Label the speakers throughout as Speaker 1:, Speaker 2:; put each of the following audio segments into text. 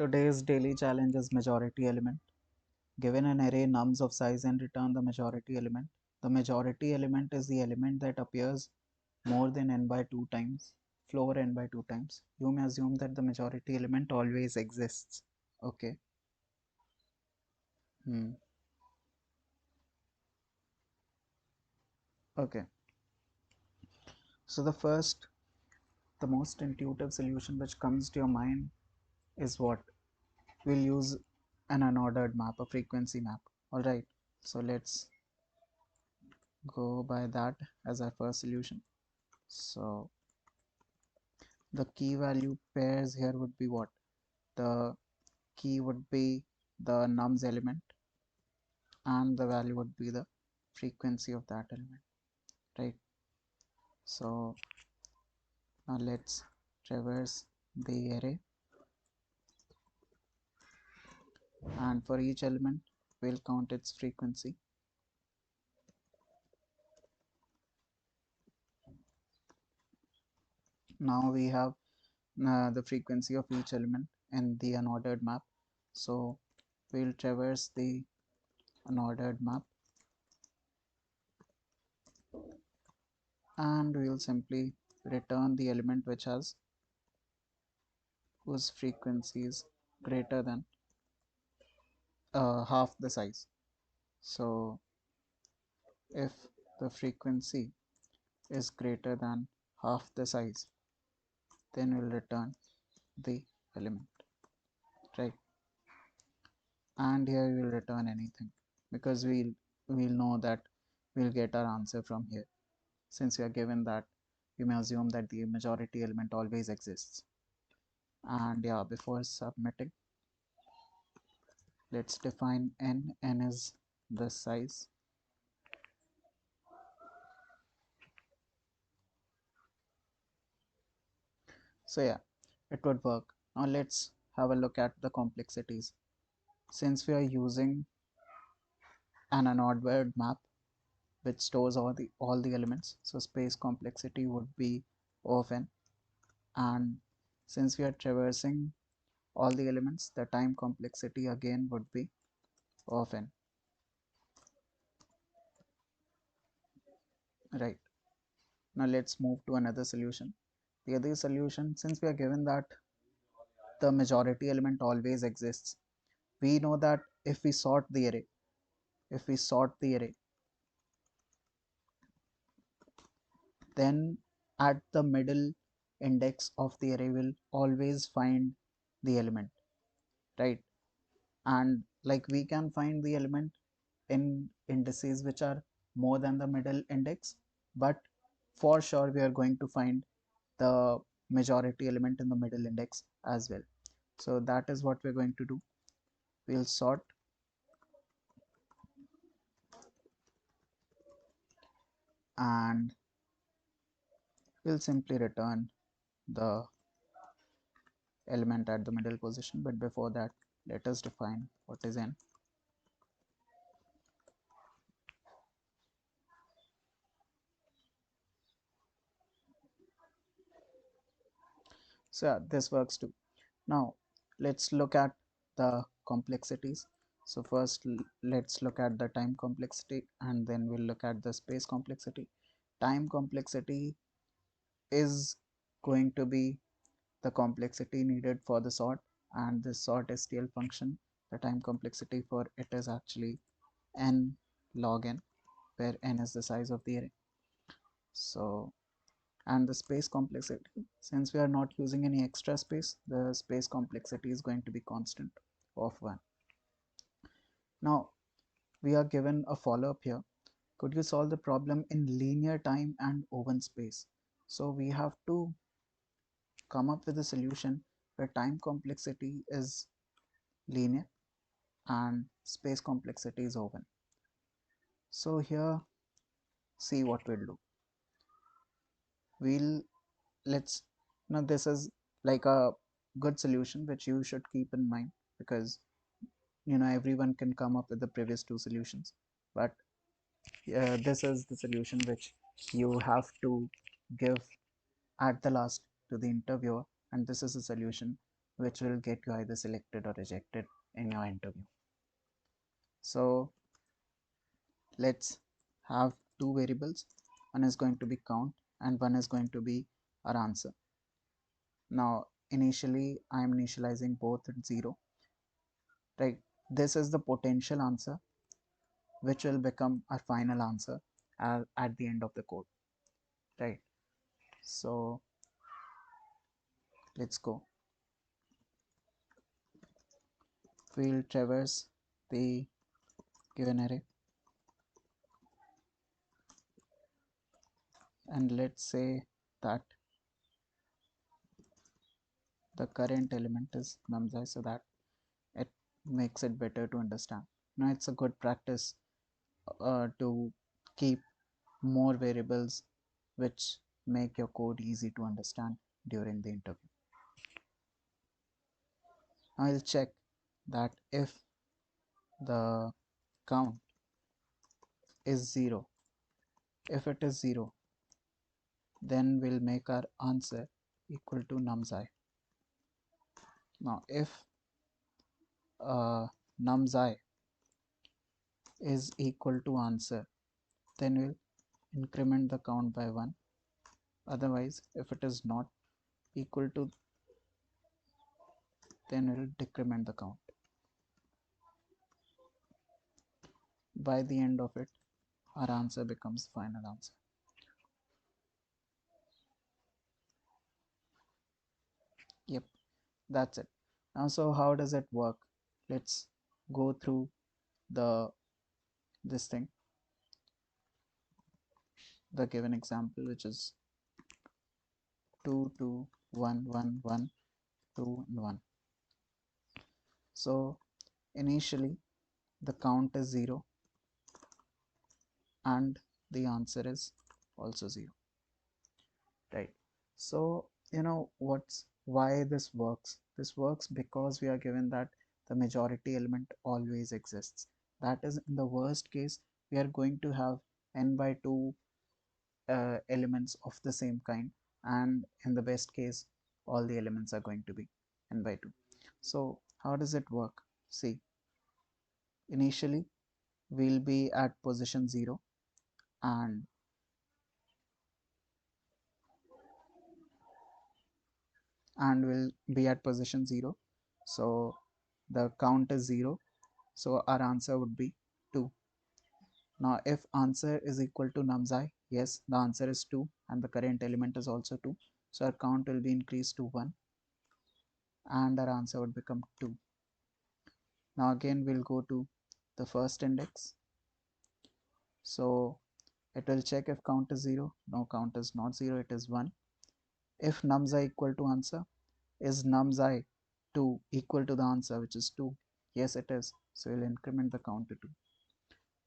Speaker 1: Today's daily challenge is majority element. Given an array nums of size and return the majority element. The majority element is the element that appears more than n by 2 times, floor n by 2 times. You may assume that the majority element always exists. Okay. Hmm. Okay. So the most intuitive solution which comes to your mind is what? We'll use an unordered map, a frequency map. Alright. So let's go by that as our first solution. So the key value pairs here would be what? The key would be the nums element and the value would be the frequency of that element, right? So now let's traverse the array, and for each element we'll count its frequency. Now we have the frequency of each element in the unordered map. So we'll traverse the unordered map and we'll simply return the element whose frequency is greater than half the size. So if the frequency is greater than half the size, then we'll return the element, right? And here we will return anything because we'll know that we'll get our answer from here. Since we are given that, we may assume that the majority element always exists. And yeah, before submitting, let's define n. N is the size. So yeah, it would work. Now let's have a look at the complexities. Since we are using an unordered map which stores all the elements, so space complexity would be O of n, and since we are traversing all the elements, the time complexity again would be O of n, right? Now let's move to another solution. The other solution, since we are given that the majority element always exists, we know that if we sort the array, then at the middle index of the array will always find the element, right? And like we can find the element in indices which are more than the middle index, but for sure we are going to find the majority element in the middle index as well. So that is what we're going to do. We'll sort and we'll simply return the element at the middle position, but before that let us define what is n. So yeah, this works too. Now let's look at the complexities. So first let's look at the time complexity and then we'll look at the space complexity. Time complexity is going to be the complexity needed for the sort, and this sort STL function, the time complexity for it is actually n log n, where n is the size of the array. So and the space complexity, since we are not using any extra space, the space complexity is going to be constant of 1. Now we are given a follow-up here. Could you solve the problem in linear time and open space? So we have to come up with a solution where time complexity is linear and space complexity is open. So here, see what we'll do. We'll let's now this is like a good solution which you should keep in mind, because everyone can come up with the previous two solutions, but this is the solution which you have to give at the last to the interviewer, and this is a solution which will get you either selected or rejected in your interview. So let's have two variables. One is going to be count and one is going to be our answer. Now initially I am initializing both at 0, right? This is the potential answer which will become our final answer at the end of the code, right? So let's go. We'll traverse the given array and let's say that the current element is numzi, so that it makes it better to understand. Now it's a good practice to keep more variables which make your code easy to understand during the interview. Now I'll check that if the count is 0, if it is 0, then we'll make our answer equal to numzi. Now if numzi is equal to answer, then we'll increment the count by 1. Otherwise, if it is not equal to, then we'll decrement the count. By the end of it, our answer becomes the final answer. Yep, that's it. Now, so how does it work? Let's go through this thing, the given example, which is 2 2 1 1 1 2 and 1. So initially the count is 0 and the answer is also 0, right? So you know why this works. This works because we are given that the majority element always exists. That is, in the worst case we are going to have n by 2 elements of the same kind, and in the best case all the elements are going to be n by 2. So how does it work? See, initially we'll be at position 0 and will be at position 0, so the count is 0, so our answer would be 2. Now if answer is equal to numzi, yes, the answer is 2 and the current element is also 2, so our count will be increased to 1 and our answer would become 2. Now again we'll go to the first index, so it will check if count is 0. No, count is not 0, it is 1. If numzi equal to answer, is numzi 2 equal to the answer, which is 2? Yes, it is, so we'll increment the count to 2.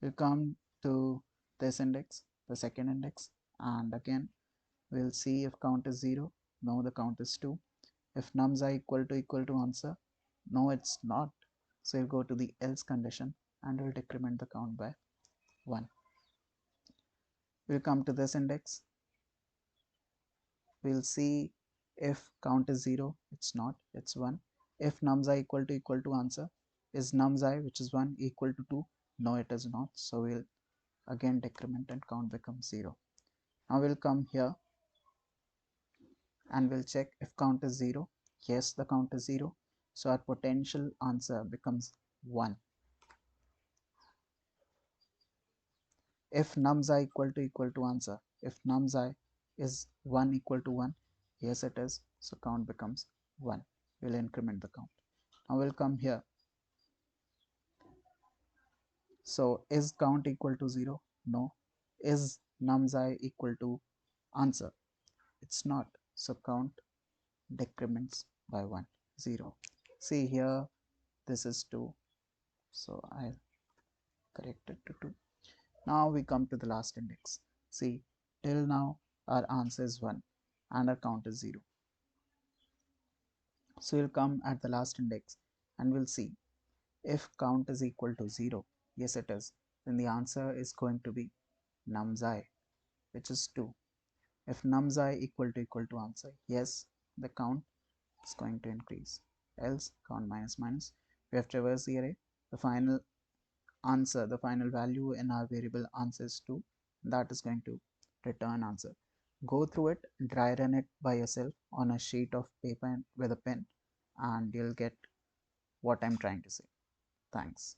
Speaker 1: We'll come to this index, the second index, and again we'll see if count is 0. No, the count is 2. If numzi equal to answer, no, it's not, so we'll go to the else condition and we'll decrement the count by 1. We'll come to this index, we'll see if count is 0, it's not, it's 1. If numzi equal to answer, is numzi, which is 1, equal to 2? No, it is not, so we'll again decrement and count becomes 0. Now we'll come here and we'll check if count is 0. Yes, the count is 0, so our potential answer becomes 1. If numzi equal to answer, if numzi is 1 equal to 1, yes it is, so count becomes 1. We'll increment the count. Now we'll come here, so is count equal to 0? No. Is numzi equal to answer? It's not, so count decrements by 1, 0. See here, this is 2, so I'll correct it to 2. Now we come to the last index. See, till now our answer is 1 and our count is 0. So we'll come at the last index and we'll see if count is equal to 0. Yes, it is. Then the answer is going to be numzi, which is 2. If numzi equal to answer, yes, the count is going to increase. else count minus minus. We have traversed the array. The final answer, the final value in our variable answer is 2. That is going to return answer. Go through it, dry run it by yourself on a sheet of paper with a pen, and you'll get what I'm trying to say. Thanks.